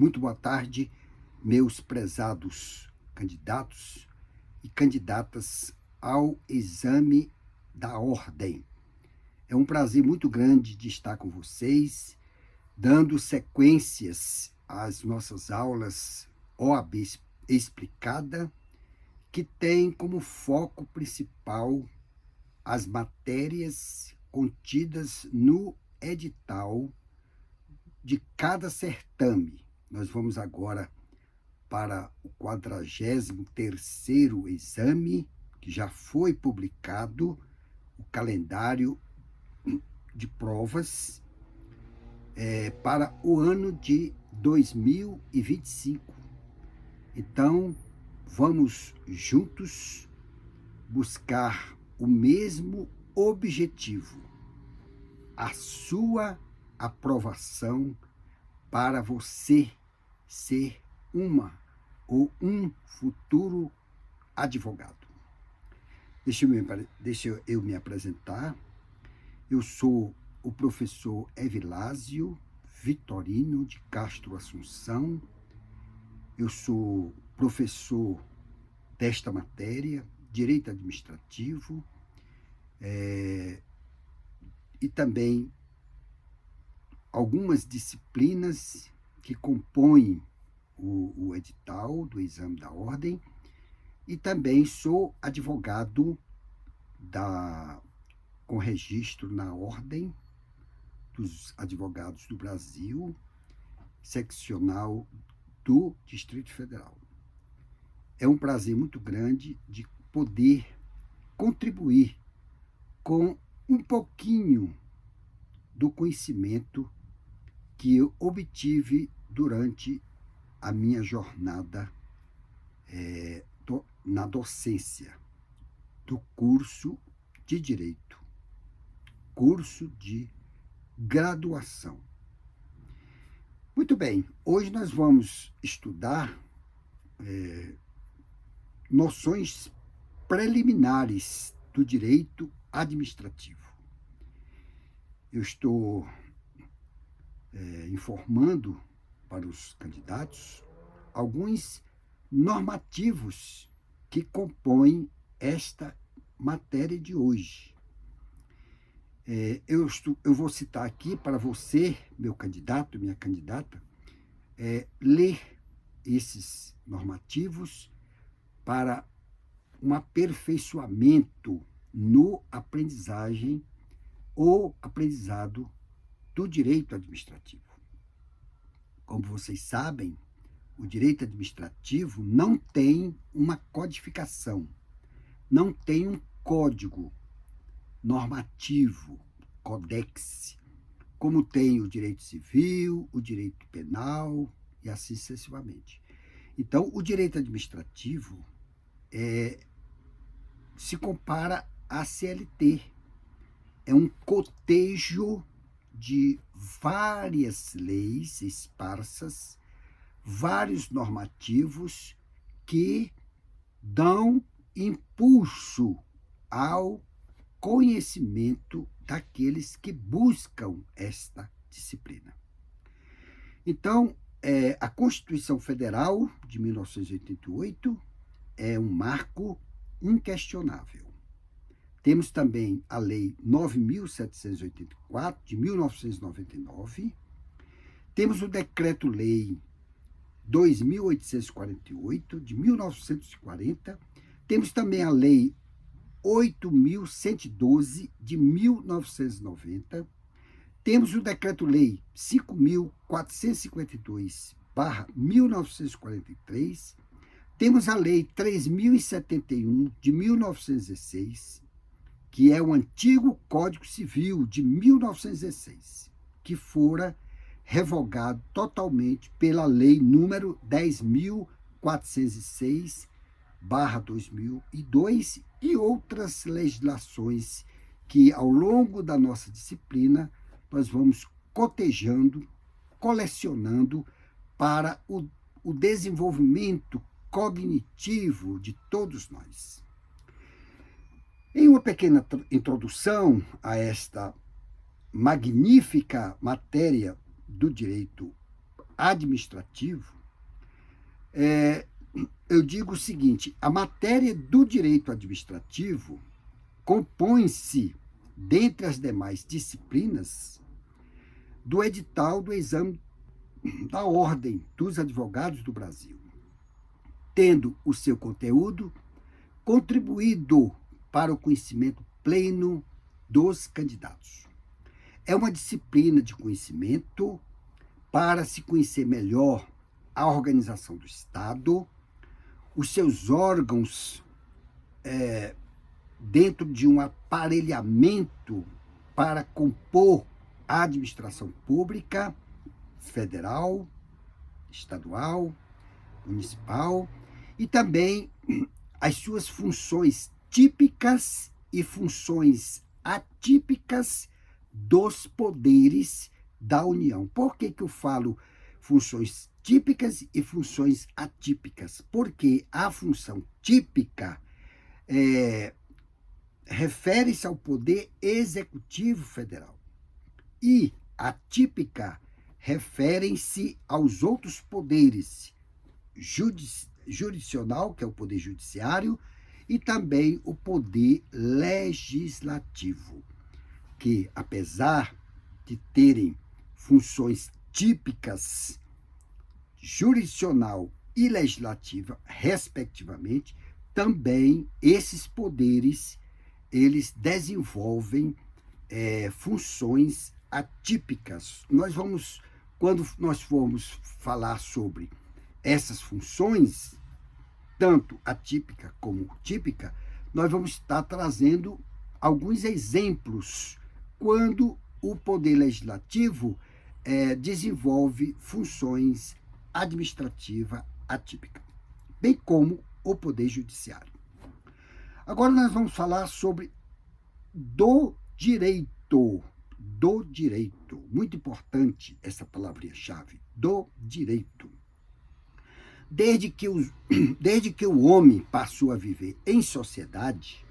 Muito boa tarde, meus prezados candidatos e candidatas ao exame da ordem. É um prazer muito grande de estar com vocês, dando sequências às nossas aulas OAB Explicada, que tem como foco principal as matérias contidas no edital de cada certame. Nós vamos agora para o 43º exame, que já foi publicado, o calendário de provas para o ano de 2025. Então, vamos juntos buscar o mesmo objetivo, a sua aprovação para você ser uma ou um futuro advogado. Deixa eu me apresentar. Eu sou o professor Evilásio Vitorino de Castro Assunção. Eu sou professor desta matéria, Direito Administrativo, e também algumas disciplinas que compõem o edital do exame da ordem, e também sou advogado com registro na Ordem dos Advogados do Brasil, seccional do Distrito Federal. É um prazer muito grande de poder contribuir com um pouquinho do conhecimento que eu obtive durante a minha jornada na docência do curso de Direito, curso de graduação. Muito bem, hoje nós vamos estudar noções preliminares do direito administrativo. Eu estou informando para os candidatos alguns normativos que compõem esta matéria de hoje. Eu vou citar aqui para você, meu candidato, minha candidata, ler esses normativos para um aperfeiçoamento no aprendizagem ou aprendizado do direito administrativo. Como vocês sabem, o direito administrativo não tem uma codificação, não tem um código normativo, codex, como tem o direito civil, o direito penal e assim sucessivamente. Então, o direito administrativo se compara à CLT. É um cotejo de várias leis esparsas, vários normativos que dão impulso ao conhecimento daqueles que buscam esta disciplina. Então, a Constituição Federal de 1988 é um marco inquestionável. Temos também a Lei 9.784, de 1999. Temos o Decreto-Lei 2.848, de 1940. Temos também a Lei 8.112, de 1990. Temos o Decreto-Lei 5.452/1943. Temos a Lei 3.071, de 1916, que é o antigo Código Civil de 1916, que fora revogado totalmente pela Lei número 10.406/2002 e outras legislações que, ao longo da nossa disciplina, nós vamos cotejando, colecionando para o desenvolvimento cognitivo de todos nós. Em uma pequena introdução a esta magnífica matéria do direito administrativo, eu digo o seguinte: a matéria do direito administrativo compõe-se, dentre as demais disciplinas, do edital do exame da Ordem dos Advogados do Brasil, tendo o seu conteúdo contribuído para o conhecimento pleno dos candidatos. É uma disciplina de conhecimento para se conhecer melhor a organização do Estado, os seus órgãos dentro de um aparelhamento para compor a administração pública, federal, estadual, municipal, e também as suas funções típicas e funções atípicas dos poderes da União. Por que eu falo funções típicas e funções atípicas? Porque a função típica refere-se ao poder executivo federal e atípica referem-se aos outros poderes, jurisdicional, que é o poder judiciário, e também o poder legislativo, que, apesar de terem funções típicas, jurisdicional e legislativa, respectivamente, também esses poderes eles desenvolvem funções atípicas. Quando nós formos falar sobre essas funções, tanto atípica como típica, nós vamos estar trazendo alguns exemplos quando o poder legislativo desenvolve funções administrativa atípica, bem como o poder judiciário. Agora nós vamos falar sobre do direito. Do direito. Muito importante essa palavrinha-chave. Do direito. Desde que o homem passou a viver em sociedade,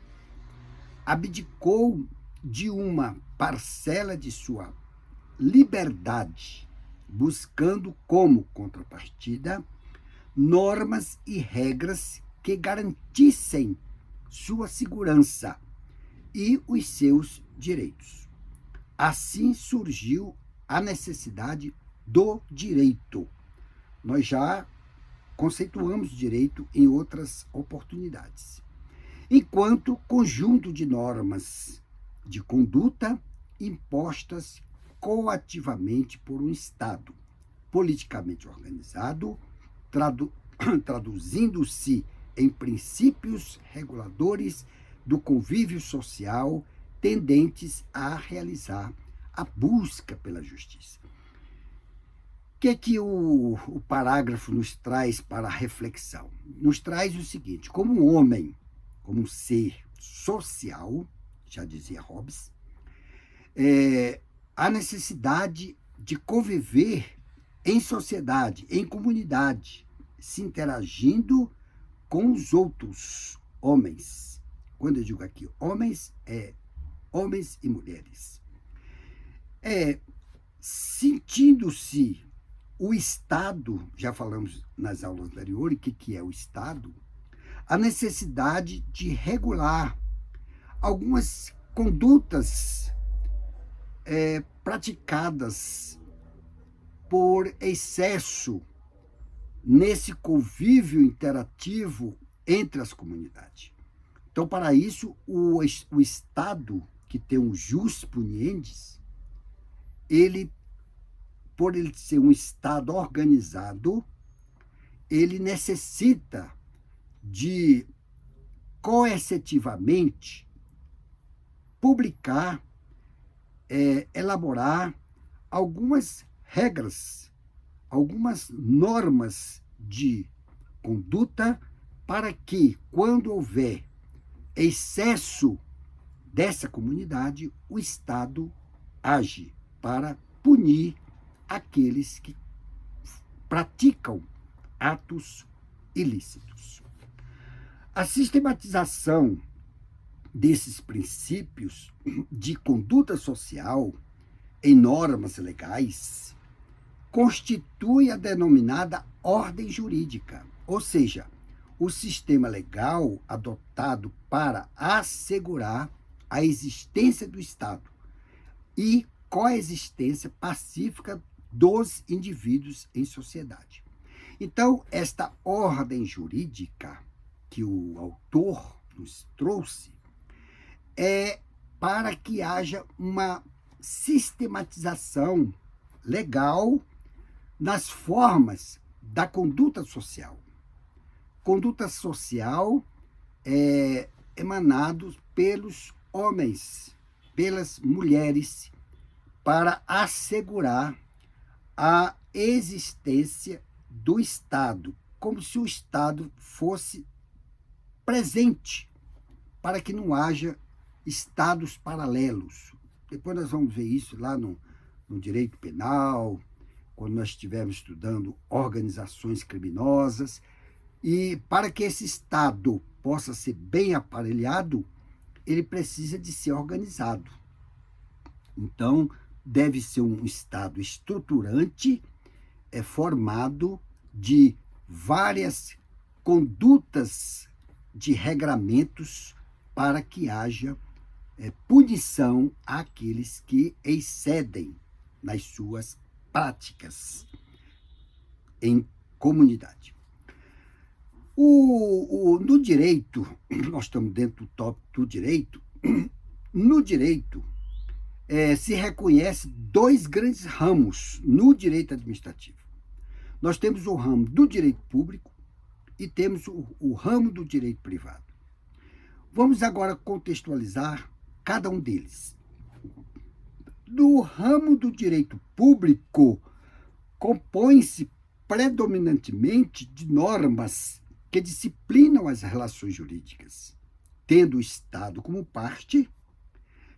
abdicou de uma parcela de sua liberdade, buscando como contrapartida normas e regras que garantissem sua segurança e os seus direitos. Assim surgiu a necessidade do direito. Nós já conceituamos direito em outras oportunidades. Enquanto conjunto de normas de conduta impostas coativamente por um Estado politicamente organizado, traduzindo-se em princípios reguladores do convívio social tendentes a realizar a busca pela justiça. O que o parágrafo nos traz para a reflexão? Nos traz o seguinte: como um homem, como um ser social, já dizia Hobbes, a necessidade de conviver em sociedade, em comunidade, se interagindo com os outros homens. Quando eu digo aqui homens, homens e mulheres. Sentindo-se o Estado, já falamos nas aulas anteriores, o que é o Estado, a necessidade de regular algumas condutas praticadas por excesso nesse convívio interativo entre as comunidades. Então, para isso, o Estado, que tem um jus puniendi, por ele ser um Estado organizado, ele necessita de coercitivamente publicar, elaborar algumas regras, algumas normas de conduta para que, quando houver excesso dessa comunidade, o Estado age para punir aqueles que praticam atos ilícitos. A sistematização desses princípios de conduta social em normas legais constitui a denominada ordem jurídica, ou seja, o sistema legal adotado para assegurar a existência do Estado e coexistência pacífica dos indivíduos em sociedade. Então, esta ordem jurídica que o autor nos trouxe é para que haja uma sistematização legal nas formas da conduta social. Conduta social emanados pelos homens, pelas mulheres, para assegurar a existência do Estado, como se o Estado fosse presente, para que não haja estados paralelos. Depois nós vamos ver isso lá no direito penal, quando nós estivermos estudando organizações criminosas. E para que esse Estado possa ser bem aparelhado, ele precisa de ser organizado. Então, deve ser um Estado estruturante, formado de várias condutas de regramentos para que haja punição àqueles que excedem nas suas práticas em comunidade. No direito, nós estamos dentro do tópico do direito, no direito se reconhece dois grandes ramos no direito administrativo. Nós temos o ramo do direito público e temos o ramo do direito privado. Vamos agora contextualizar cada um deles. No ramo do direito público, compõe-se predominantemente de normas que disciplinam as relações jurídicas, tendo o Estado como parte,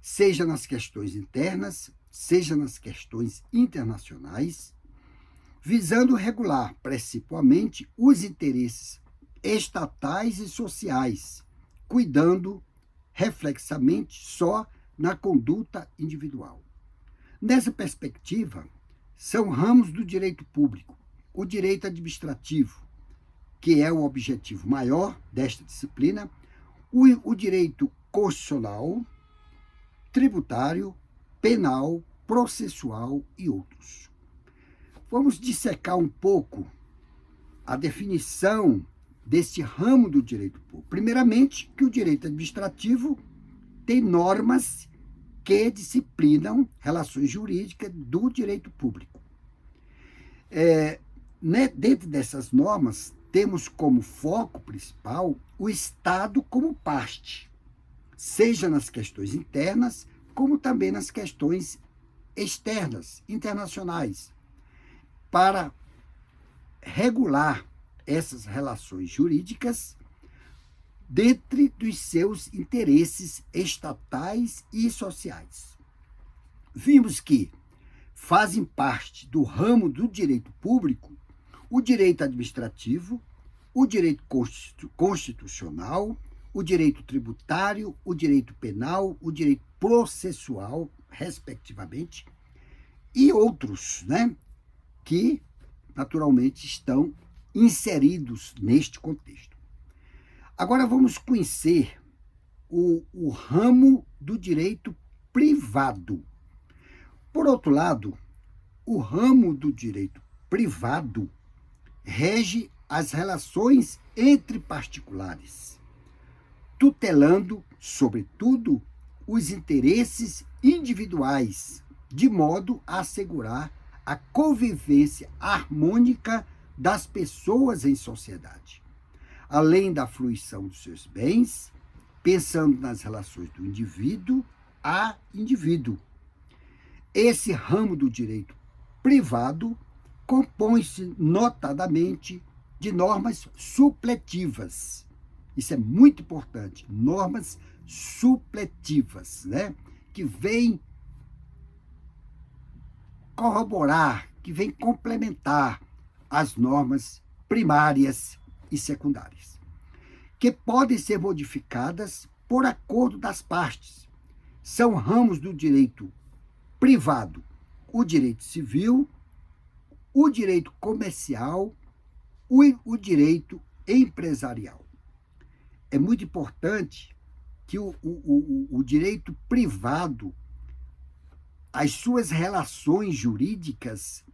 seja nas questões internas, seja nas questões internacionais, visando regular principalmente os interesses estatais e sociais, cuidando reflexamente só na conduta individual. Nessa perspectiva, são ramos do direito público, o direito administrativo, que é o objetivo maior desta disciplina, o direito constitucional, tributário, penal, processual e outros. Vamos dissecar um pouco a definição deste ramo do direito público. Primeiramente, que o direito administrativo tem normas que disciplinam relações jurídicas do direito público. Dentro dessas normas, temos como foco principal o Estado como parte, seja nas questões internas, como também nas questões externas, internacionais, para regular essas relações jurídicas dentro dos seus interesses estatais e sociais. Vimos que fazem parte do ramo do direito público o direito administrativo, o direito constitucional, o direito tributário, o direito penal, o direito processual, respectivamente, e outros, que naturalmente estão inseridos neste contexto. Agora vamos conhecer o ramo do direito privado. Por outro lado, o ramo do direito privado rege as relações entre particulares, tutelando, sobretudo, os interesses individuais, de modo a assegurar a convivência harmônica das pessoas em sociedade, além da fruição dos seus bens, pensando nas relações do indivíduo a indivíduo. Esse ramo do direito privado compõe-se notadamente de normas supletivas. Isso é muito importante, normas supletivas, que vêm corroborar, que vêm complementar as normas primárias e secundárias, que podem ser modificadas por acordo das partes. São ramos do direito privado, o direito civil, o direito comercial, o direito empresarial. É muito importante que o direito privado, as suas relações jurídicas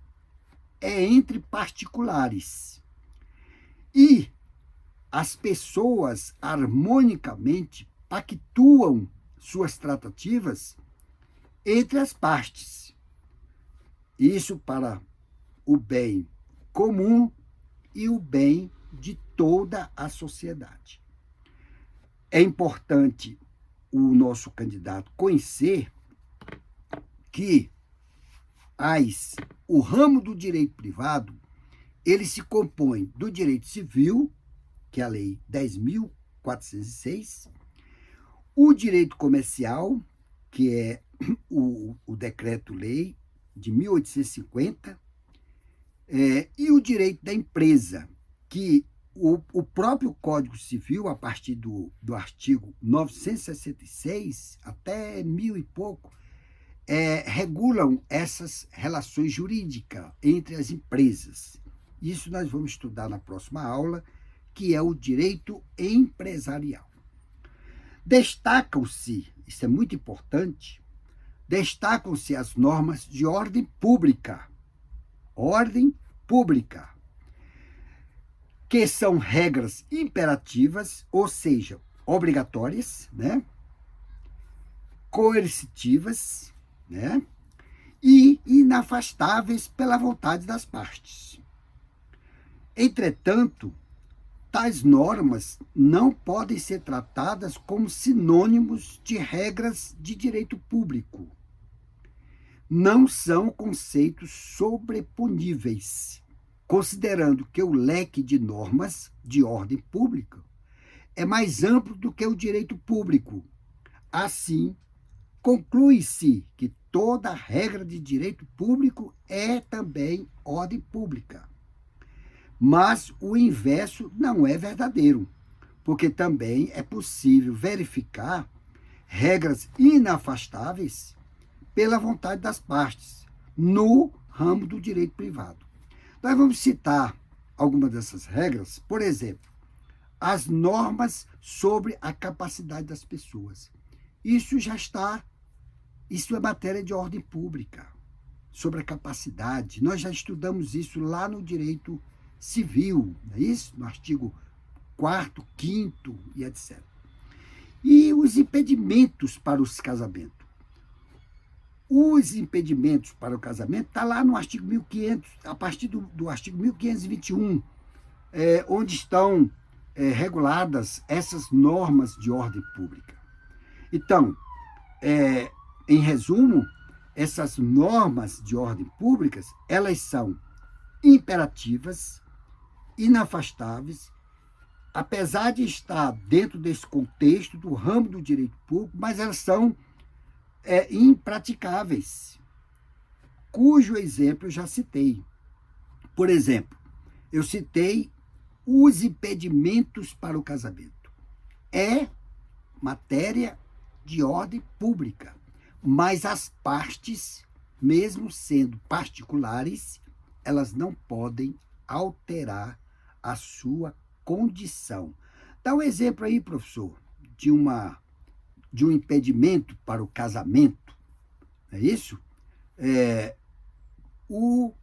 é entre particulares. E as pessoas harmonicamente pactuam suas tratativas entre as partes. Isso para o bem comum e o bem de toda a sociedade. É importante o nosso candidato conhecer que o ramo do direito privado, ele se compõe do direito civil, que é a Lei 10.406, o direito comercial, que é o Decreto-Lei de 1850, e o direito da empresa, que o próprio Código Civil, a partir do artigo 966 até 1000 e pouco, regulam essas relações jurídicas entre as empresas. Isso nós vamos estudar na próxima aula, que é o direito empresarial. Destacam-se, isso é muito importante, destacam-se as normas de ordem pública. Ordem pública, que são regras imperativas, ou seja, obrigatórias, né? Coercitivas, né? E inafastáveis pela vontade das partes. Entretanto, tais normas não podem ser tratadas como sinônimos de regras de direito público. Não são conceitos sobreponíveis, considerando que o leque de normas de ordem pública é mais amplo do que o direito público. Assim, conclui-se que toda regra de direito público é também ordem pública. Mas o inverso não é verdadeiro, porque também é possível verificar regras inafastáveis pela vontade das partes, no ramo do direito privado. Nós vamos citar algumas dessas regras, por exemplo, as normas sobre a capacidade das pessoas. Isso é matéria de ordem pública, sobre a capacidade. Nós já estudamos isso lá no direito civil, não é isso? No artigo 4º, 5º e etc. E os impedimentos para os casamentos. Os impedimentos para o casamento está lá no artigo 1500, a partir do artigo 1521, onde estão reguladas essas normas de ordem pública. Então, em resumo, essas normas de ordem públicas, elas são imperativas, inafastáveis, apesar de estar dentro desse contexto do ramo do direito público, mas elas são impraticáveis, cujo exemplo eu já citei. Por exemplo, eu citei os impedimentos para o casamento. É matéria de ordem pública, mas as partes, mesmo sendo particulares, elas não podem alterar a sua condição. Dá um exemplo aí, professor, de um impedimento para o casamento, não é isso? O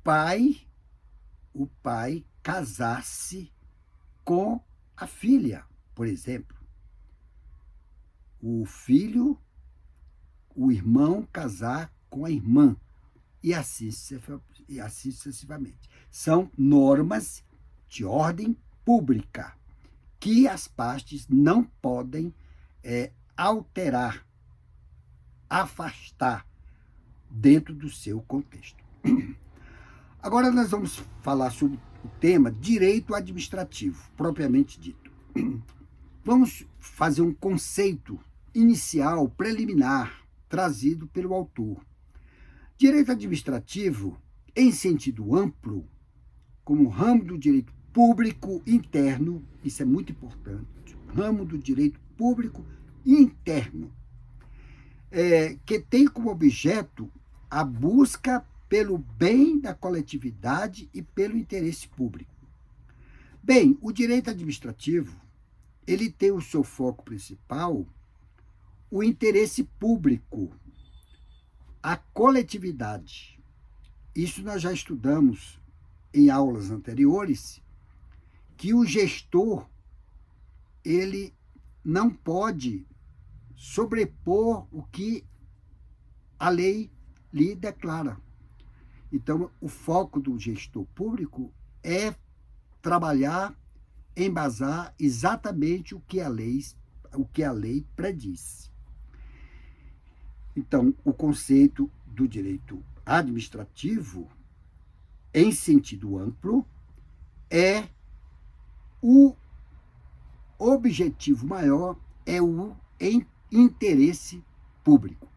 pai casar-se com a filha, por exemplo. O irmão casar com a irmã, e assim sucessivamente. São normas de ordem pública que as partes não podem alterar, afastar dentro do seu contexto. Agora nós vamos falar sobre o tema direito administrativo, propriamente dito. Vamos fazer um conceito inicial, preliminar, trazido pelo autor. Direito administrativo, em sentido amplo, como ramo do direito público interno, isso é muito importante, ramo do direito público interno, que tem como objeto a busca pelo bem da coletividade e pelo interesse público. Bem, o direito administrativo, ele tem o seu foco principal o interesse público, a coletividade. Isso nós já estudamos em aulas anteriores, que o gestor, ele não pode sobrepor o que a lei lhe declara. Então, o foco do gestor público é trabalhar, embasar exatamente o que a lei prediz. Então, o conceito do direito administrativo, em sentido amplo, é o objetivo maior, é o interesse público.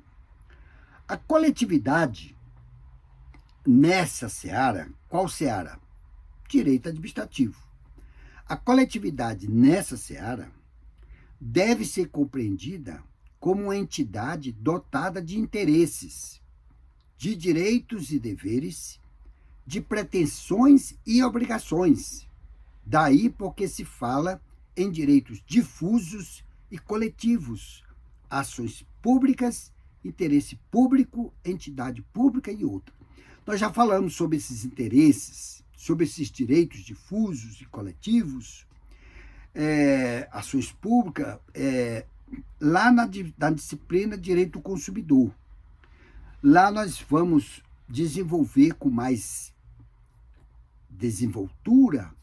A coletividade, nessa seara, qual seara? Direito administrativo. A coletividade nessa seara deve ser compreendida como uma entidade dotada de interesses, de direitos e deveres, de pretensões e obrigações. Daí porque se fala em direitos difusos e coletivos, ações públicas, interesse público, entidade pública e outra. Nós já falamos sobre esses interesses, sobre esses direitos difusos e coletivos, ações públicas, lá na disciplina Direito do Consumidor. Lá nós vamos desenvolver com mais desenvoltura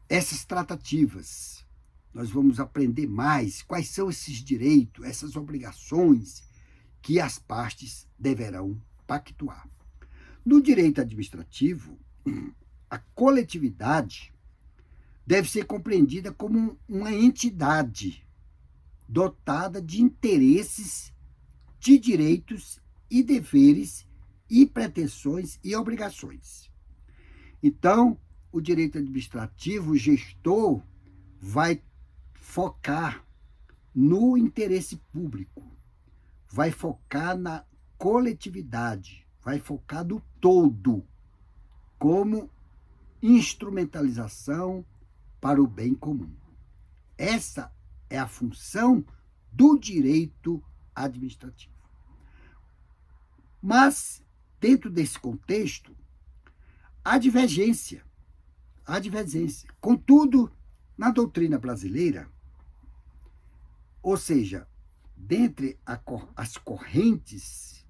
essas tratativas. Nós vamos aprender mais quais são esses direitos, essas obrigações que as partes deverão pactuar. No direito administrativo, a coletividade deve ser compreendida como uma entidade dotada de interesses, de direitos e deveres e pretensões e obrigações. Então, o direito administrativo, o gestor, vai focar no interesse público, vai focar na coletividade, vai focar no todo, como instrumentalização para o bem comum. Essa é a função do direito administrativo. Mas, dentro desse contexto, há divergência. Contudo, na doutrina brasileira, ou seja, dentre as correntes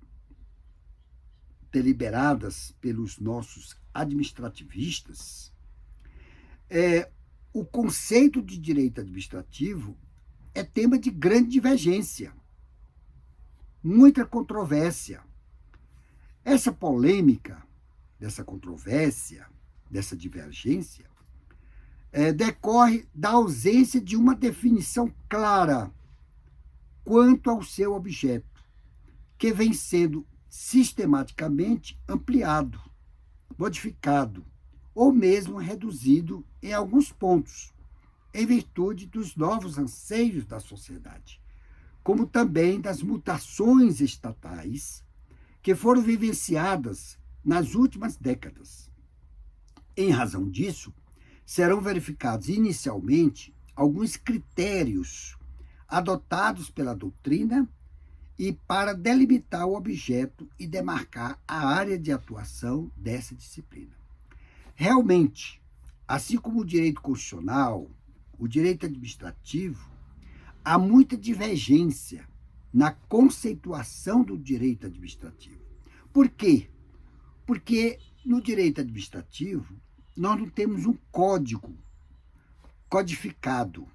deliberadas pelos nossos administrativistas, o conceito de direito administrativo é tema de grande divergência, muita controvérsia. Essa polêmica, dessa controvérsia, dessa divergência, decorre da ausência de uma definição clara quanto ao seu objeto, que vem sendo sistematicamente ampliado, modificado ou mesmo reduzido em alguns pontos, em virtude dos novos anseios da sociedade, como também das mutações estatais que foram vivenciadas nas últimas décadas. Em razão disso, serão verificados inicialmente alguns critérios adotados pela doutrina e para delimitar o objeto e demarcar a área de atuação dessa disciplina. Realmente, assim como o direito constitucional, o direito administrativo, há muita divergência na conceituação do direito administrativo. Por quê? Porque no direito administrativo, nós não temos um código codificado.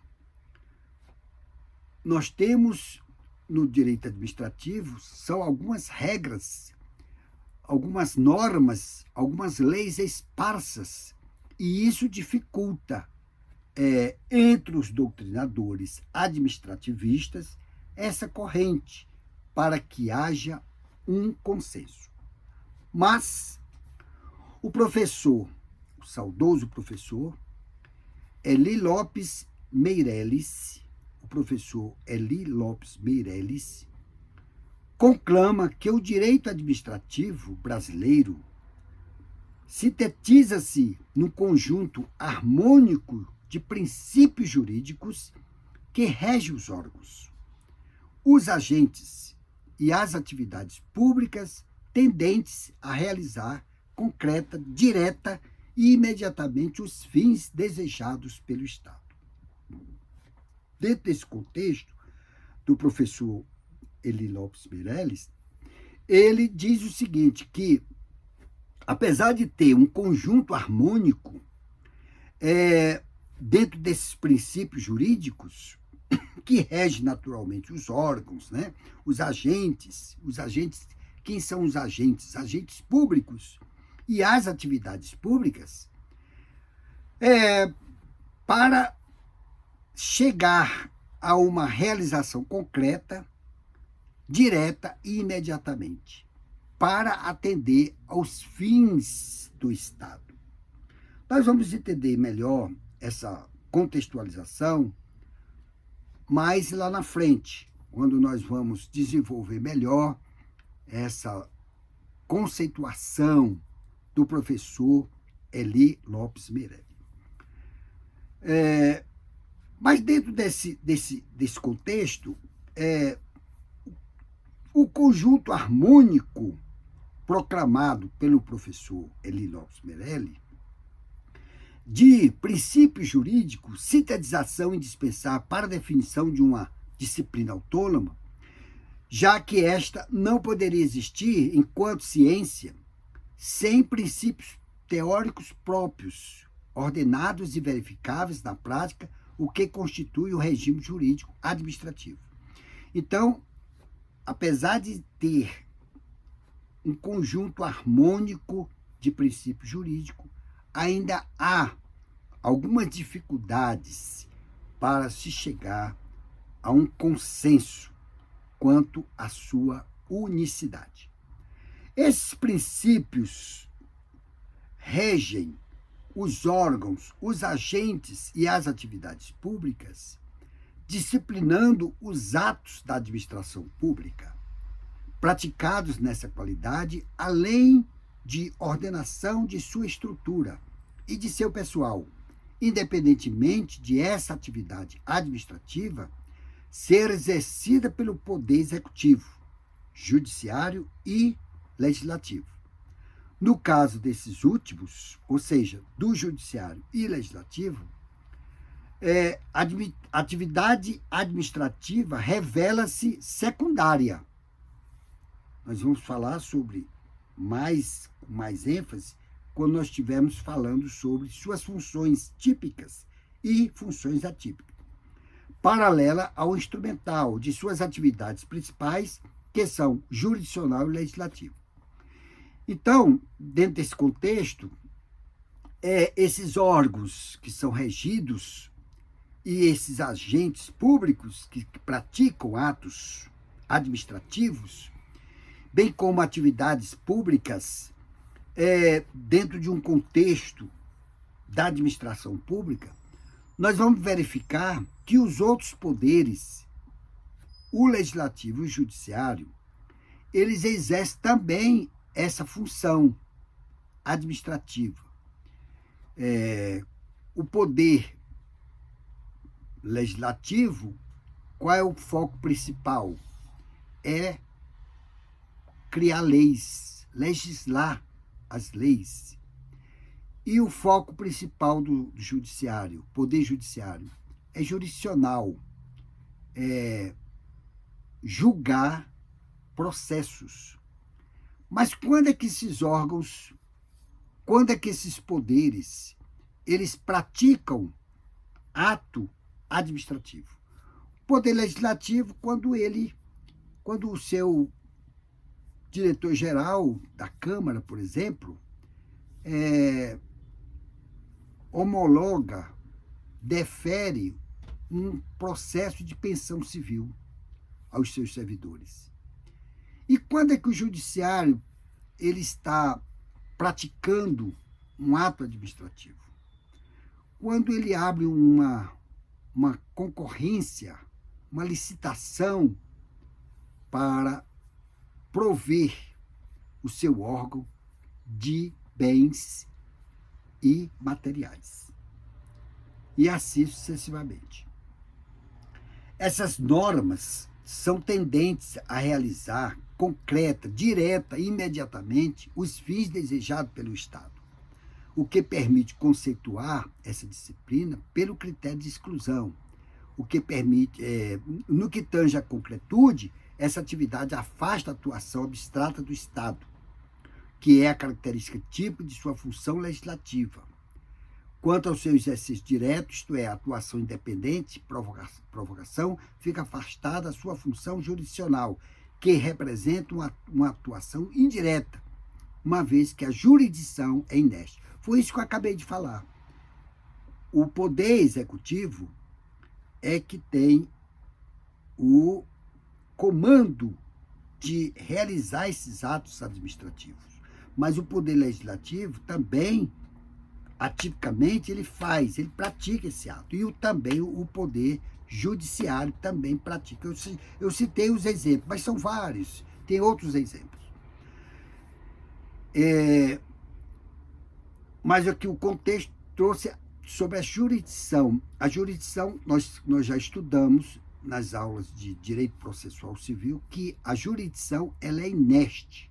Nós temos, no direito administrativo, são algumas regras, algumas normas, algumas leis esparsas, e isso dificulta, entre os doutrinadores administrativistas, essa corrente, para que haja um consenso. Mas o professor, o saudoso professor Eli Lopes Meireles, conclama que o direito administrativo brasileiro sintetiza-se no conjunto harmônico de princípios jurídicos que rege os órgãos, os agentes e as atividades públicas tendentes a realizar concreta, direta e imediatamente os fins desejados pelo Estado. Dentro desse contexto, do professor Eli Lopes Meirelles, ele diz o seguinte, que apesar de ter um conjunto harmônico dentro desses princípios jurídicos, que rege naturalmente os órgãos, né? Os agentes, quem são os agentes? Agentes públicos e as atividades públicas, para chegar a uma realização concreta, direta e imediatamente, para atender aos fins do Estado. Nós vamos entender melhor essa contextualização mais lá na frente, quando nós vamos desenvolver melhor essa conceituação do professor Eli Lopes Meirelles. Mas dentro desse contexto, o conjunto harmônico proclamado pelo professor Eli Lopes Meirelles de princípios jurídicos, sintetização indispensável para a definição de uma disciplina autônoma, já que esta não poderia existir enquanto ciência sem princípios teóricos próprios, ordenados e verificáveis na prática, o que constitui o regime jurídico administrativo. Então, apesar de ter um conjunto harmônico de princípios jurídicos, ainda há algumas dificuldades para se chegar a um consenso quanto à sua unicidade. Esses princípios regem os órgãos, os agentes e as atividades públicas, disciplinando os atos da administração pública, praticados nessa qualidade, além de ordenação de sua estrutura e de seu pessoal, independentemente de essa atividade administrativa ser exercida pelo Poder Executivo, Judiciário e Legislativo. No caso desses últimos, ou seja, do Judiciário e Legislativo, a atividade administrativa revela-se secundária. Nós vamos falar sobre com mais ênfase quando nós estivermos falando sobre suas funções típicas e funções atípicas, paralela ao instrumental de suas atividades principais, que são jurisdicional e legislativo. Então, dentro desse contexto, esses órgãos que são regidos e esses agentes públicos que praticam atos administrativos, bem como atividades públicas, dentro de um contexto da administração pública, nós vamos verificar que os outros poderes, o legislativo e o judiciário, eles exercem também essa função administrativa. O poder legislativo, qual é o foco principal? É criar leis, legislar as leis. E o foco principal do judiciário, poder judiciário, é jurisdicional, julgar processos. Mas quando é que esses órgãos, quando é que esses poderes, eles praticam ato administrativo? O poder legislativo, quando o seu diretor-geral da Câmara, por exemplo, homologa, defere um processo de pensão civil aos seus servidores. E quando é que o judiciário ele está praticando um ato administrativo? Quando ele abre uma concorrência, uma licitação para prover o seu órgão de bens e materiais. E assim sucessivamente. Essas normas são tendentes a realizar concreta, direta e imediatamente os fins desejados pelo Estado, o que permite conceituar essa disciplina pelo critério de exclusão, o que permite, no que tange à concretude, essa atividade afasta a atuação abstrata do Estado, que é a característica típica de sua função legislativa. Quanto ao seu exercício direto, isto é, a atuação independente, provocação, fica afastada a sua função jurisdicional, que representa uma atuação indireta, uma vez que a jurisdição é inerte. Foi isso que eu acabei de falar. O poder executivo é que tem o comando de realizar esses atos administrativos, mas o poder legislativo também, atipicamente, ele pratica esse ato. E também o poder judiciário também pratica. Eu citei os exemplos, mas são vários. Tem outros exemplos. Mas aqui o contexto trouxe sobre a jurisdição. A jurisdição, nós já estudamos nas aulas de Direito Processual Civil que a jurisdição ela é inerte.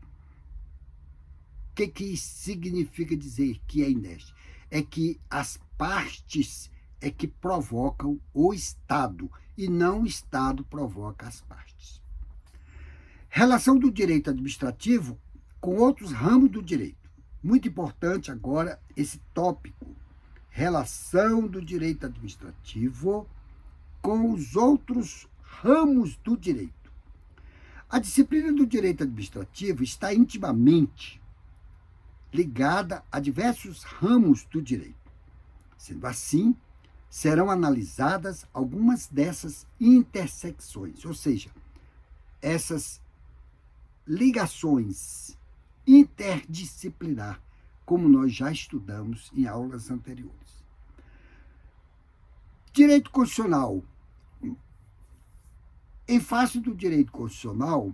O que significa dizer que é inerte? É que as partes é que provocam o Estado e não o Estado provoca as partes. Relação do direito administrativo com outros ramos do direito. Muito importante agora esse tópico. Relação do direito administrativo com os outros ramos do direito. A disciplina do direito administrativo está intimamente ligada a diversos ramos do direito. Sendo assim, serão analisadas algumas dessas intersecções, ou seja, essas ligações interdisciplinar, como nós já estudamos em aulas anteriores. Direito constitucional. Em face do direito constitucional,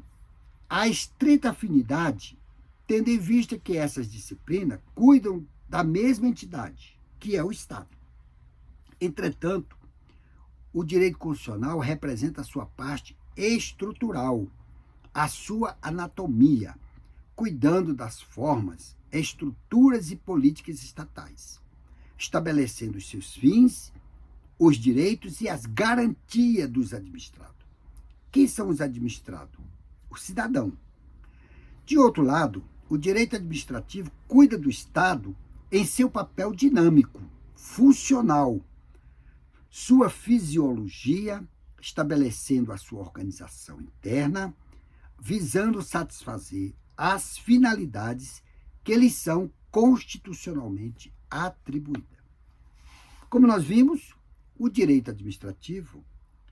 há estreita afinidade, tendo em vista que essas disciplinas cuidam da mesma entidade, que é o Estado. Entretanto, o direito constitucional representa a sua parte estrutural, a sua anatomia, cuidando das formas, estruturas e políticas estatais, estabelecendo os seus fins, os direitos e as garantias dos administrados. Quem são os administrados? O cidadão. De outro lado, o direito administrativo cuida do Estado em seu papel dinâmico, funcional, sua fisiologia, estabelecendo a sua organização interna, visando satisfazer as finalidades que lhes são constitucionalmente atribuídas. Como nós vimos, o direito administrativo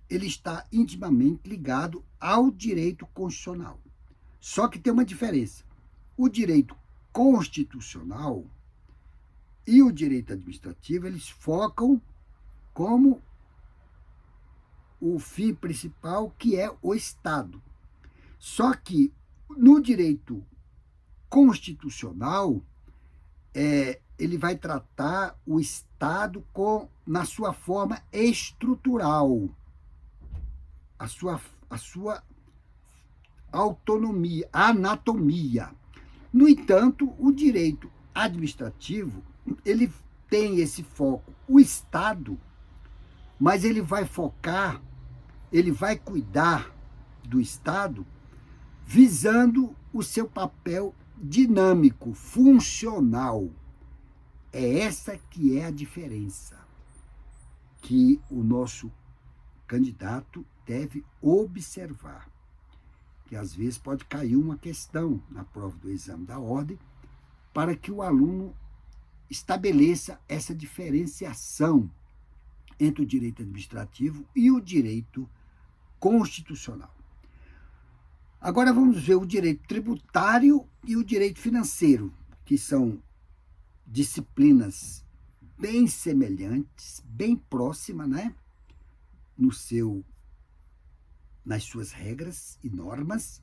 ele está intimamente ligado ao direito constitucional. Só que tem uma diferença. O direito constitucional e o direito administrativo, eles focam como o fim principal, que é o Estado. Só que no direito constitucional, ele vai tratar o Estado na sua forma estrutural, a sua autonomia, anatomia. No entanto, o direito administrativo, ele tem esse foco, o Estado, mas ele vai focar, ele vai cuidar do Estado visando o seu papel dinâmico, funcional. É essa que é a diferença que o nosso candidato deve observar. Que às vezes pode cair uma questão na prova do exame da ordem para que o aluno estabeleça essa diferenciação entre o direito administrativo e o direito constitucional. Agora vamos ver o direito tributário e o direito financeiro, que são disciplinas bem semelhantes, bem próximas, né? Nas suas regras e normas.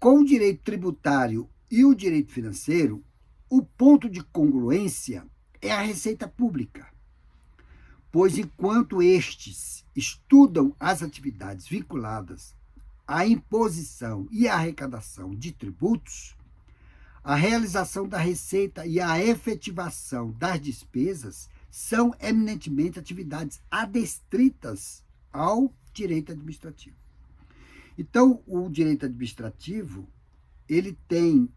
Com o direito tributário, e o direito financeiro, o ponto de congruência é a receita pública, pois enquanto estes estudam as atividades vinculadas à imposição e à arrecadação de tributos, a realização da receita e a efetivação das despesas são eminentemente atividades adstritas ao direito administrativo. Então, o direito administrativo, ele tem,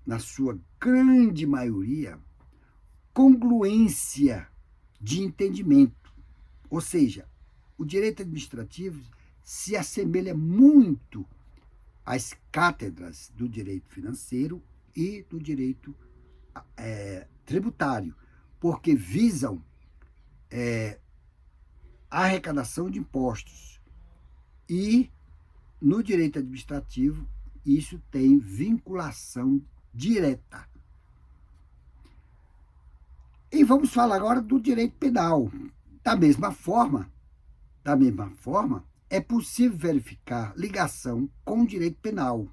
na sua grande maioria, congruência de entendimento. Ou seja, o direito administrativo se assemelha muito às cátedras do direito financeiro e do direito tributário, porque visam a arrecadação de impostos. E no direito administrativo, isso tem vinculação direta. E vamos falar agora do direito penal. Da mesma forma, é possível verificar ligação com o direito penal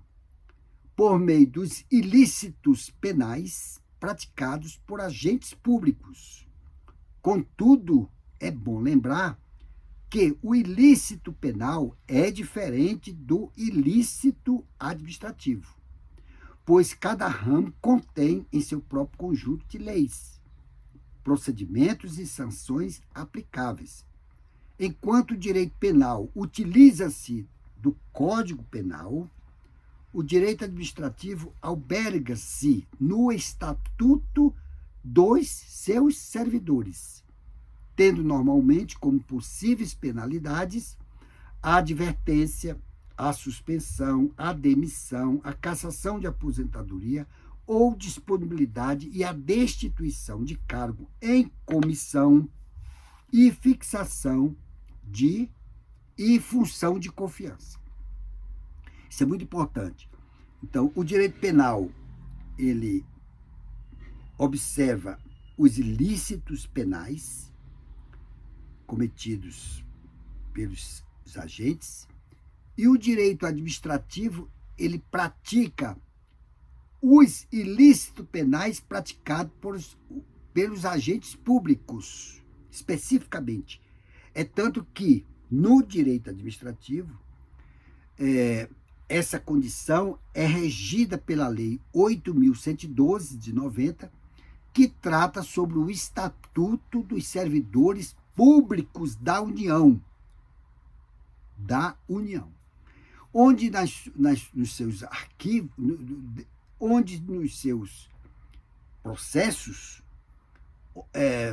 por meio dos ilícitos penais praticados por agentes públicos. Contudo, é bom lembrar que o ilícito penal é diferente do ilícito administrativo, pois cada ramo contém em seu próprio conjunto de leis, procedimentos e sanções aplicáveis. Enquanto o direito penal utiliza-se do Código Penal, o direito administrativo alberga-se no estatuto dos seus servidores, tendo normalmente como possíveis penalidades a advertência, a suspensão, a demissão, a cassação de aposentadoria ou disponibilidade e a destituição de cargo em comissão e fixação e função de confiança. Isso é muito importante. Então, o direito penal, ele observa os ilícitos penais cometidos pelos agentes, e o direito administrativo, ele pratica os ilícitos penais praticados pelos agentes públicos, especificamente. É tanto que, no direito administrativo, essa condição é regida pela Lei 8.112, de 90, que trata sobre o Estatuto dos Servidores Públicos da União. Onde nos seus arquivos, onde nos seus processos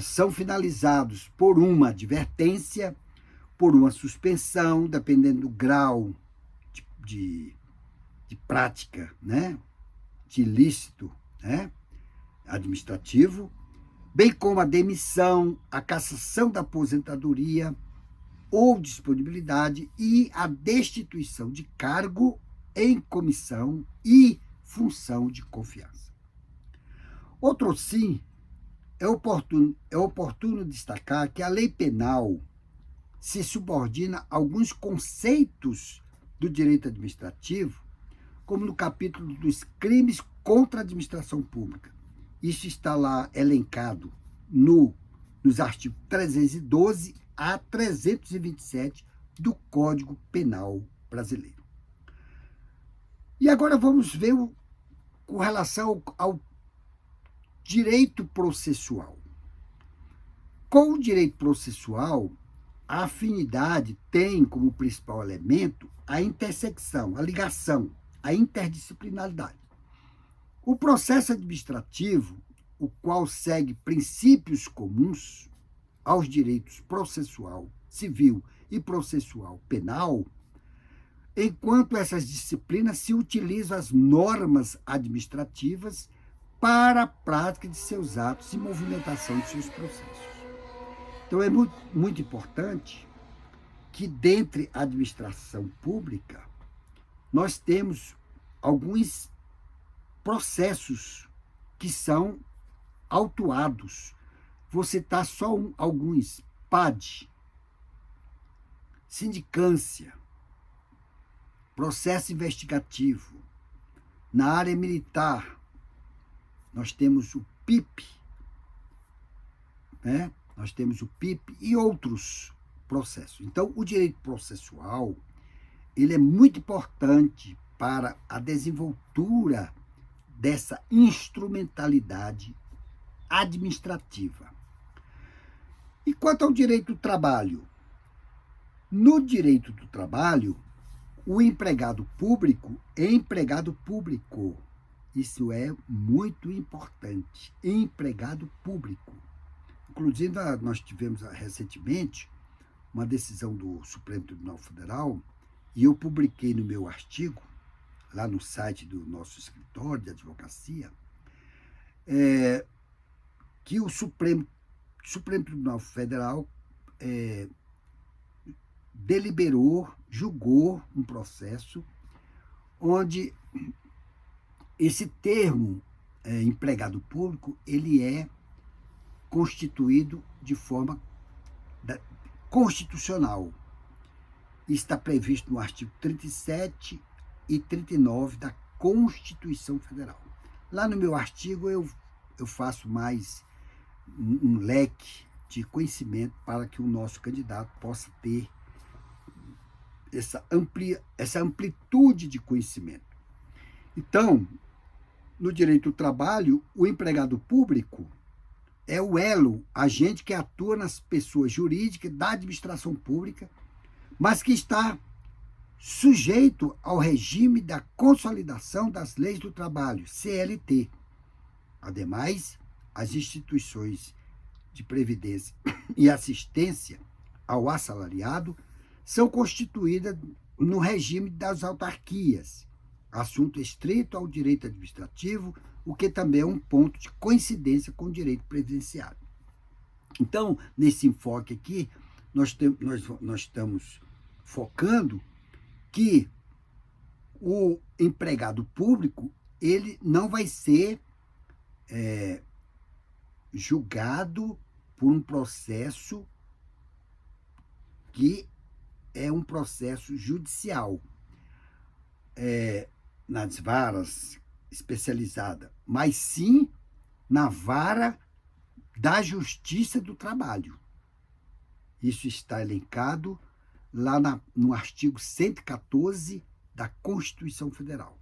são finalizados por uma advertência, por uma suspensão, dependendo do grau de prática, né, de ilícito, né, administrativo, bem como a demissão, a cassação da aposentadoria ou disponibilidade e a destituição de cargo em comissão e função de confiança. Outro sim, é oportuno destacar que a lei penal se subordina a alguns conceitos do direito administrativo, como no capítulo dos crimes contra a administração pública. Isso está lá elencado nos artigos 312 a 327 do Código Penal brasileiro. E agora vamos ver com relação ao direito processual. Com o direito processual, a afinidade tem como principal elemento a intersecção, a ligação, a interdisciplinaridade. O processo administrativo, o qual segue princípios comuns aos direitos processual, civil e processual penal, enquanto essas disciplinas se utilizam as normas administrativas para a prática de seus atos e movimentação de seus processos. Então, é muito importante que, dentre a administração pública, nós temos alguns processos que são autuados. Vou citar só alguns: PAD, sindicância, processo investigativo, Na área militar, nós temos o PIP, né? Nós temos o PIP e outros processos. Então, o direito processual, ele é muito importante para a desenvoltura dessa instrumentalidade administrativa. E quanto ao direito do trabalho? No direito do trabalho, o empregado público é empregado público. Isso é muito importante. Empregado público. Inclusive, nós tivemos recentemente uma decisão do Supremo Tribunal Federal e eu publiquei no meu artigo, lá no site do nosso escritório de advocacia, que o Supremo Tribunal Federal deliberou, julgou um processo onde esse termo empregado público, ele é constituído de forma constitucional. Está previsto no artigo 37 e 39 da Constituição Federal. Lá no meu artigo eu faço mais um leque de conhecimento para que o nosso candidato possa ter essa amplitude de conhecimento. Então, no direito do trabalho, o empregado público é o elo, agente que atua nas pessoas jurídicas da administração pública, mas que está sujeito ao regime da consolidação das leis do trabalho, CLT. Ademais, as instituições de previdência e assistência ao assalariado são constituídas no regime das autarquias, assunto estrito ao direito administrativo, o que também é um ponto de coincidência com o direito previdenciário. Então, nesse enfoque aqui, nós estamos focando que o empregado público, ele não vai ser julgado por um processo que é um processo judicial, nas varas especializadas, mas sim na vara da Justiça do Trabalho. Isso está elencado lá no artigo 114 da Constituição Federal.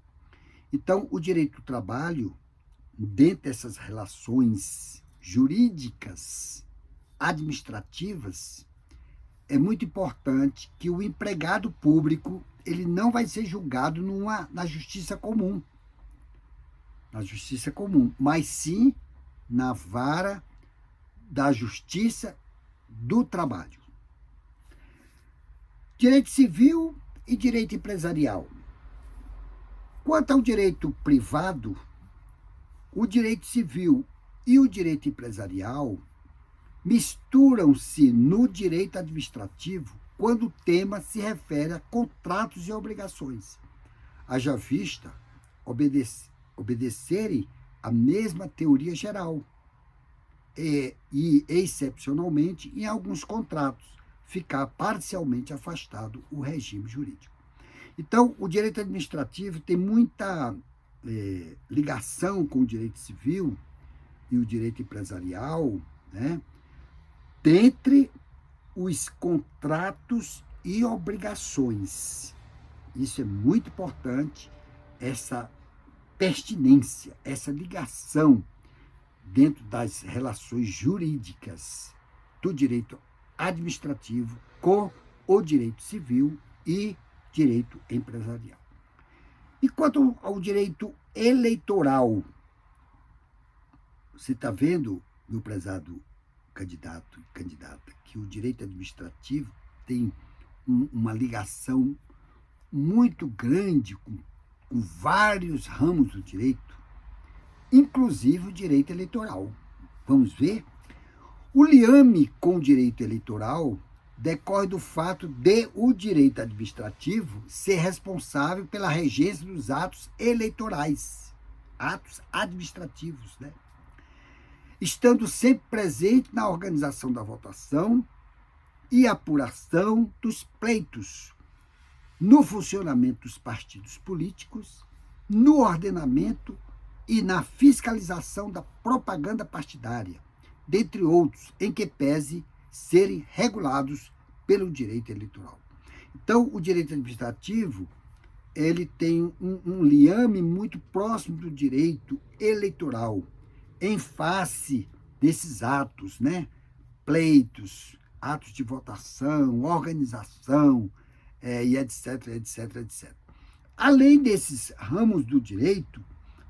Então, o direito do trabalho, dentro dessas relações jurídicas, administrativas, é muito importante que o empregado público ele não vai ser julgado na justiça comum, mas sim na vara da Justiça do Trabalho. Direito civil e direito empresarial. Quanto ao direito privado, o direito civil e o direito empresarial misturam-se no direito administrativo quando o tema se refere a contratos e obrigações, haja vista obedecerem à mesma teoria geral e, excepcionalmente, em alguns contratos, ficar parcialmente afastado o regime jurídico. Então, o direito administrativo tem muita ligação com o direito civil e o direito empresarial, né? Dentre os contratos e obrigações. Isso é muito importante, essa pertinência, essa ligação dentro das relações jurídicas do direito administrativo com o direito civil e direito empresarial. E quanto ao direito eleitoral, você está vendo, meu prezado candidato e candidata, que o direito administrativo tem uma ligação muito grande com vários ramos do direito, inclusive o direito eleitoral. Vamos ver? O liame com o direito eleitoral decorre do fato de o direito administrativo ser responsável pela regência dos atos eleitorais, atos administrativos, né? Estando sempre presente na organização da votação e apuração dos pleitos, no funcionamento dos partidos políticos no ordenamento e na fiscalização da propaganda partidária, dentre outros, em que pese serem regulados pelo direito eleitoral. Então, o direito administrativo ele tem um liame muito próximo do direito eleitoral, em face desses atos, né? Pleitos, atos de votação, organização, e etc, etc, etc. Além desses ramos do direito,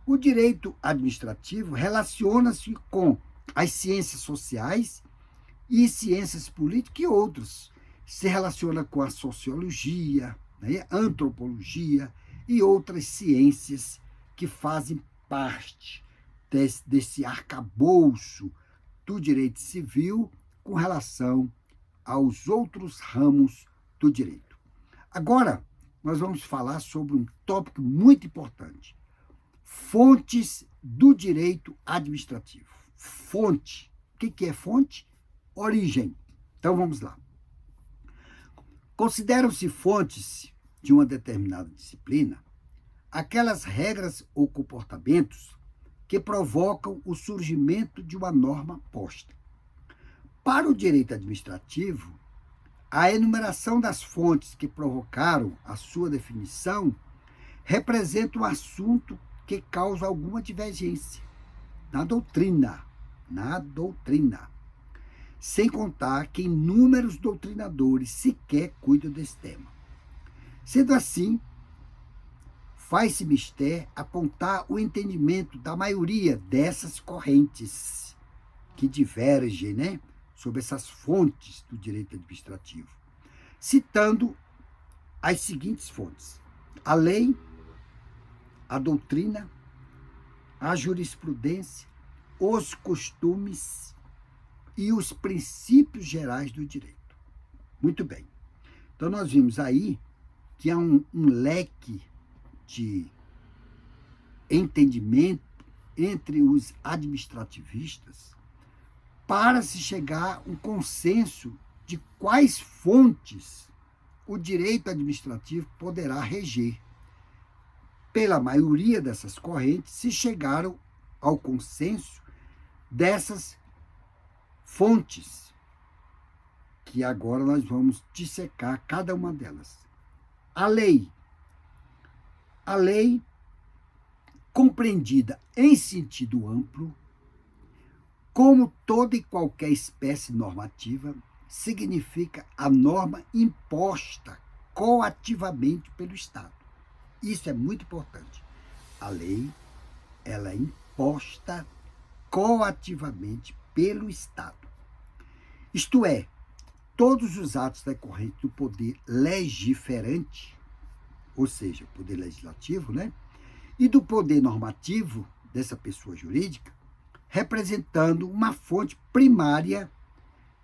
o direito administrativo relaciona-se com as ciências sociais e ciências políticas e outros. Se relaciona com a sociologia, né, antropologia e outras ciências que fazem parte desse arcabouço do direito civil com relação aos outros ramos do direito. Agora, nós vamos falar sobre um tópico muito importante: fontes do direito administrativo. Fonte. O que é fonte? Origem. Então, vamos lá. Consideram-se fontes de uma determinada disciplina aquelas regras ou comportamentos que provocam o surgimento de uma norma posta. Para o direito administrativo, a enumeração das fontes que provocaram a sua definição representa um assunto que causa alguma divergência na doutrina, sem contar que inúmeros doutrinadores sequer cuidam desse tema. Sendo assim, faz-se mister apontar o entendimento da maioria dessas correntes que divergem, né, sobre essas fontes do direito administrativo, citando as seguintes fontes: a lei, a doutrina, a jurisprudência, os costumes e os princípios gerais do direito. Muito bem. Então, nós vimos aí que há um leque de entendimento entre os administrativistas para se chegar a um consenso de quais fontes o direito administrativo poderá reger. Pela maioria dessas correntes, se chegaram ao consenso dessas fontes, que agora nós vamos dissecar cada uma delas. A lei. A lei, compreendida em sentido amplo, como toda e qualquer espécie normativa, significa a norma imposta coativamente pelo Estado. Isso é muito importante. A lei, ela é imposta coativamente pelo Estado. Isto é, todos os atos decorrentes do poder legiferante, ou seja, o poder legislativo, né, e do poder normativo dessa pessoa jurídica, representando uma fonte primária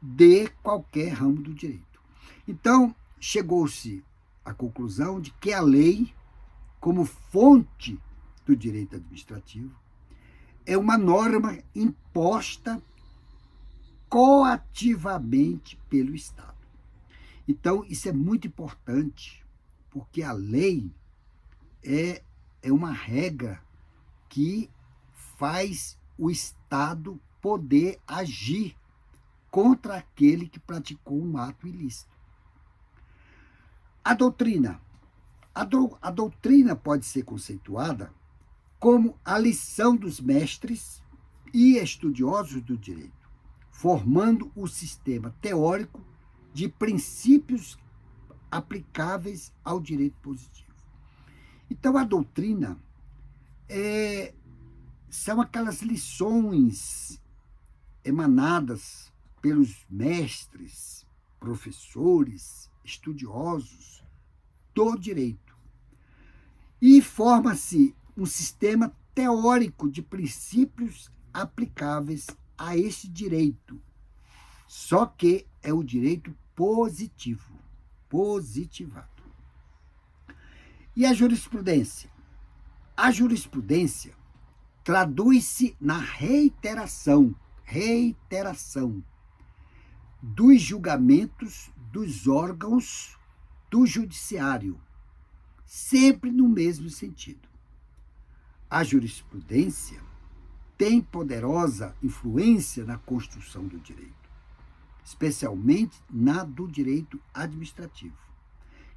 de qualquer ramo do direito. Então, chegou-se à conclusão de que a lei, como fonte do direito administrativo, é uma norma imposta coativamente pelo Estado. Então, isso é muito importante, porque a lei é uma regra que faz o Estado poder agir contra aquele que praticou um ato ilícito. A doutrina. A doutrina pode ser conceituada como a lição dos mestres e estudiosos do direito, formando o sistema teórico de princípios aplicáveis ao direito positivo. Então, a doutrina são aquelas lições emanadas pelos mestres, professores, estudiosos do direito. E forma-se um sistema teórico de princípios aplicáveis a esse direito, só que é o direito positivo, positivado. E a jurisprudência? A jurisprudência traduz-se na reiteração dos julgamentos dos órgãos do judiciário, sempre no mesmo sentido. a jurisprudência tem poderosa influência na construção do direito, especialmente na do direito administrativo,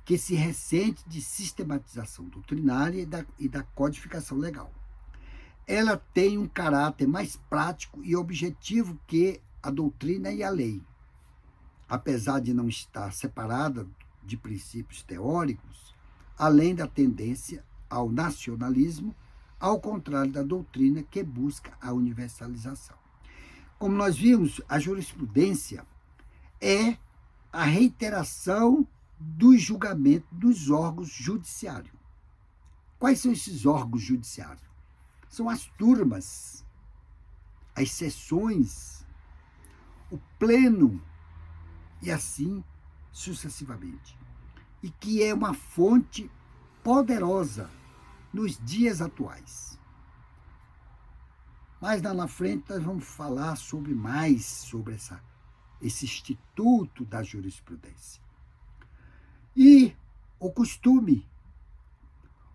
que se ressente de sistematização doutrinária e da codificação legal. Ela tem um caráter mais prático e objetivo que a doutrina e a lei, apesar de não estar separada de princípios teóricos, além da tendência ao nacionalismo, ao contrário da doutrina que busca a universalização. Como nós vimos, a jurisprudência é a reiteração do julgamento dos órgãos judiciários. Quais são esses órgãos judiciários? São as turmas, as sessões, o pleno e assim sucessivamente. E que é uma fonte poderosa nos dias atuais. Mais lá na frente nós vamos falar mais sobre esse instituto da jurisprudência. E o costume.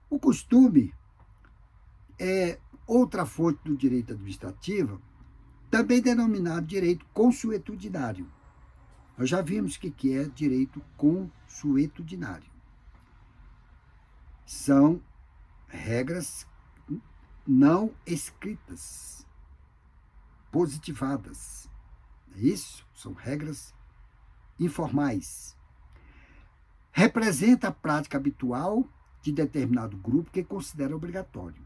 O costume é outra fonte do direito administrativo, também denominado direito consuetudinário. Nós já vimos o que é direito consuetudinário. São regras não escritas, positivadas. É isso? São regras informais. Representa a prática habitual de determinado grupo que considera obrigatório.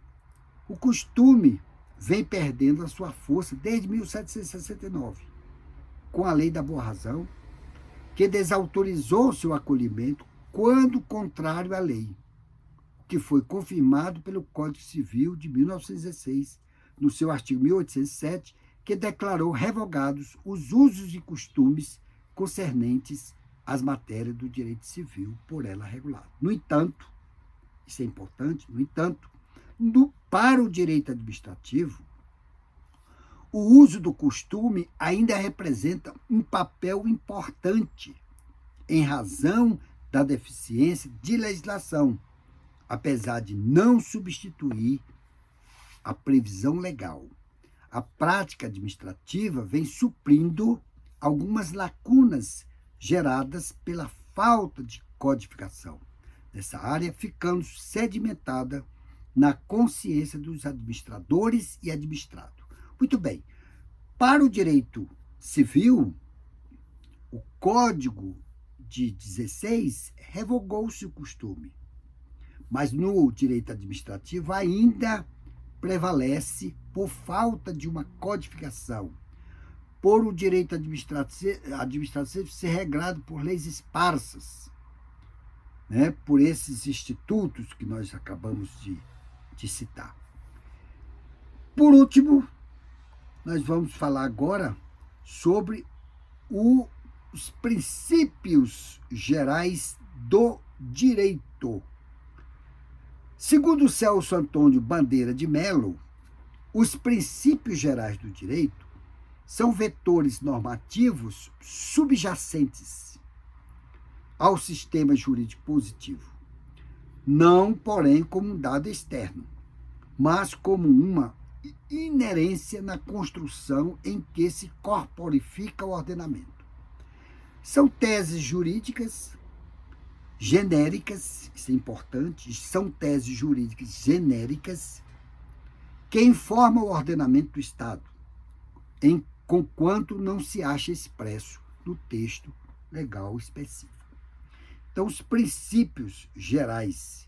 O costume vem perdendo a sua força desde 1769, com a Lei da Boa Razão, que desautorizou seu acolhimento quando contrário à lei, que foi confirmado pelo Código Civil de 1916, no seu artigo 1807, que declarou revogados os usos e costumes concernentes às matérias do direito civil por ela regulado. No entanto, isso é importante, para o direito administrativo, o uso do costume ainda representa um papel importante em razão da deficiência de legislação, apesar de não substituir a previsão legal. A prática administrativa vem suprindo algumas lacunas geradas pela falta de codificação nessa área, ficando sedimentada na consciência dos administradores e administrado. Muito bem. Para o direito civil, o Código de 16 revogou-se o costume, mas no direito administrativo ainda prevalece por falta de uma codificação, por o direito administrativo ser regrado por leis esparsas, né, por esses institutos que nós acabamos de citar. Por último, nós vamos falar agora sobre os princípios gerais do direito. Segundo Celso Antônio Bandeira de Mello, os princípios gerais do direito são vetores normativos subjacentes ao sistema jurídico positivo, não, porém, como um dado externo, mas como uma inerência na construção em que se corporifica o ordenamento. São teses jurídicas genéricas, isso é importante, são teses jurídicas genéricas que informam o ordenamento do Estado, conquanto não se acha expresso no texto legal específico. Então, os princípios gerais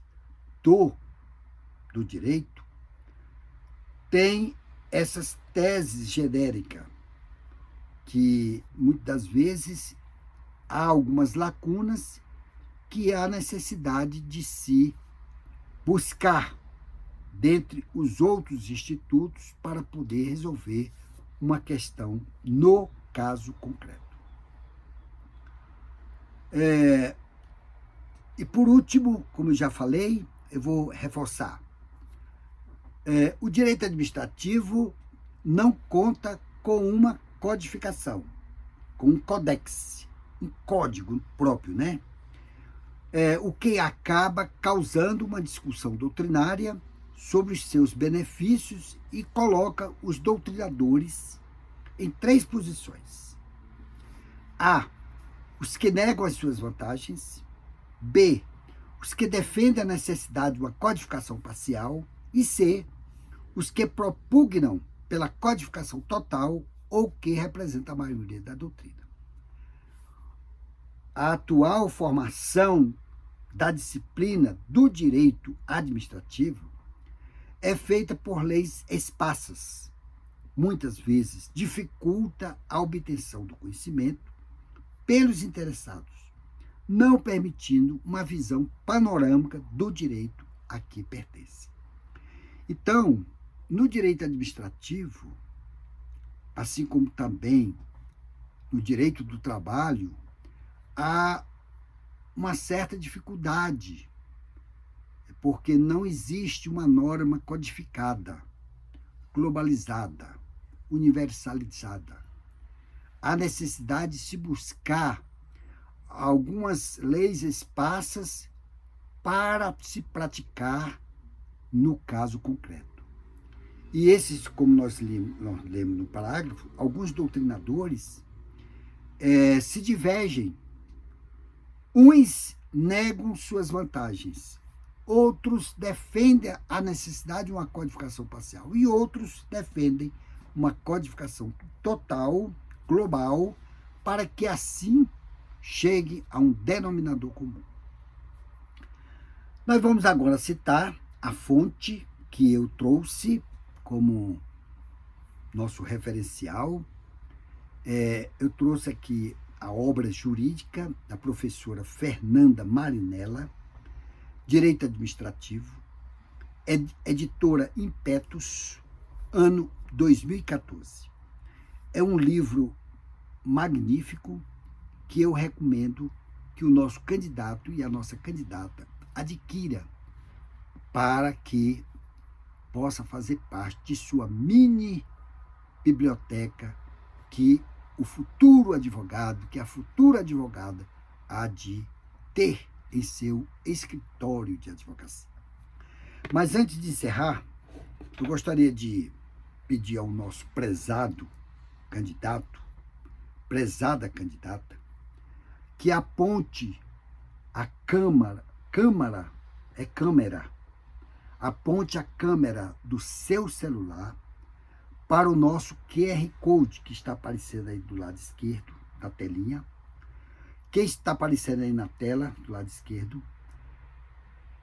do direito têm essas teses genéricas, que muitas das vezes há algumas lacunas que há necessidade de se buscar dentre os outros institutos para poder resolver uma questão no caso concreto. E por último, como eu já falei, eu vou reforçar. O direito administrativo não conta com uma codificação, com um codex, um código próprio, né? O que acaba causando uma discussão doutrinária sobre os seus benefícios e coloca os doutrinadores em 3 posições. A, os que negam as suas vantagens. B, os que defendem a necessidade de uma codificação parcial. E C, os que propugnam pela codificação total ou que representa a maioria da doutrina. A atual formação da disciplina do direito administrativo é feita por leis esparsas. Muitas vezes dificulta a obtenção do conhecimento pelos interessados, não permitindo uma visão panorâmica do direito a que pertence. Então, no direito administrativo, assim como também no direito do trabalho, há uma certa dificuldade, porque não existe uma norma codificada, globalizada, universalizada. Há necessidade de se buscar algumas leis esparsas para se praticar no caso concreto. E esses, como nós lemos no parágrafo, alguns doutrinadores se divergem. Uns negam suas vantagens, outros defendem a necessidade de uma codificação parcial e outros defendem uma codificação total, global, para que assim chegue a um denominador comum. Nós vamos agora citar a fonte que eu trouxe como nosso referencial. Eu trouxe aqui a obra jurídica da professora Fernanda Marinella, Direito Administrativo, editora Impetus, ano 2014. É um livro magnífico que eu recomendo que o nosso candidato e a nossa candidata adquira para que possa fazer parte de sua mini biblioteca que o futuro advogado, que a futura advogada há de ter em seu escritório de advocacia. Mas antes de encerrar, eu gostaria de pedir ao nosso prezado candidato, prezada candidata, que aponte a câmera, aponte a câmera do seu celular para o nosso QR Code, que está aparecendo aí do lado esquerdo da telinha. Que está aparecendo aí na tela, do lado esquerdo.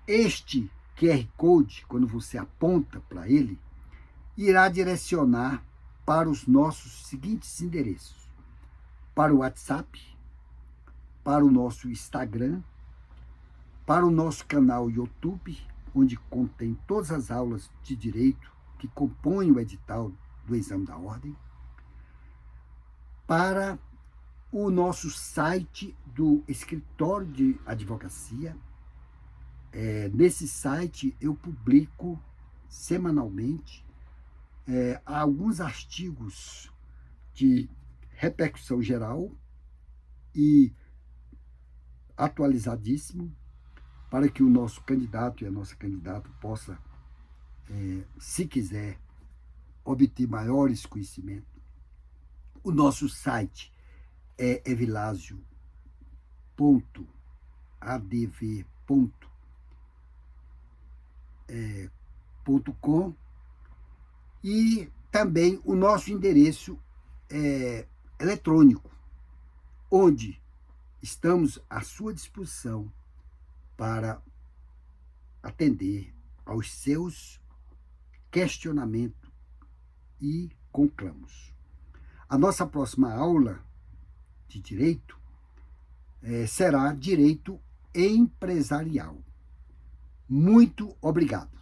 Este QR Code, quando você aponta para ele, irá direcionar para os nossos seguintes endereços: para o WhatsApp, para o nosso Instagram, para o nosso canal YouTube, onde contém todas as aulas de direito que compõem o edital do Exame da Ordem, para o nosso site do Escritório de Advocacia. Nesse site eu publico semanalmente alguns artigos de repercussão geral e atualizadíssimo, para que o nosso candidato e a nossa candidata possa, se quiser, obter maiores conhecimentos. O nosso site é evilásio.adv.com e também o nosso endereço eletrônico, onde estamos à sua disposição para atender aos seus questionamentos e conclamos. A nossa próxima aula de direito será direito empresarial. Muito obrigado.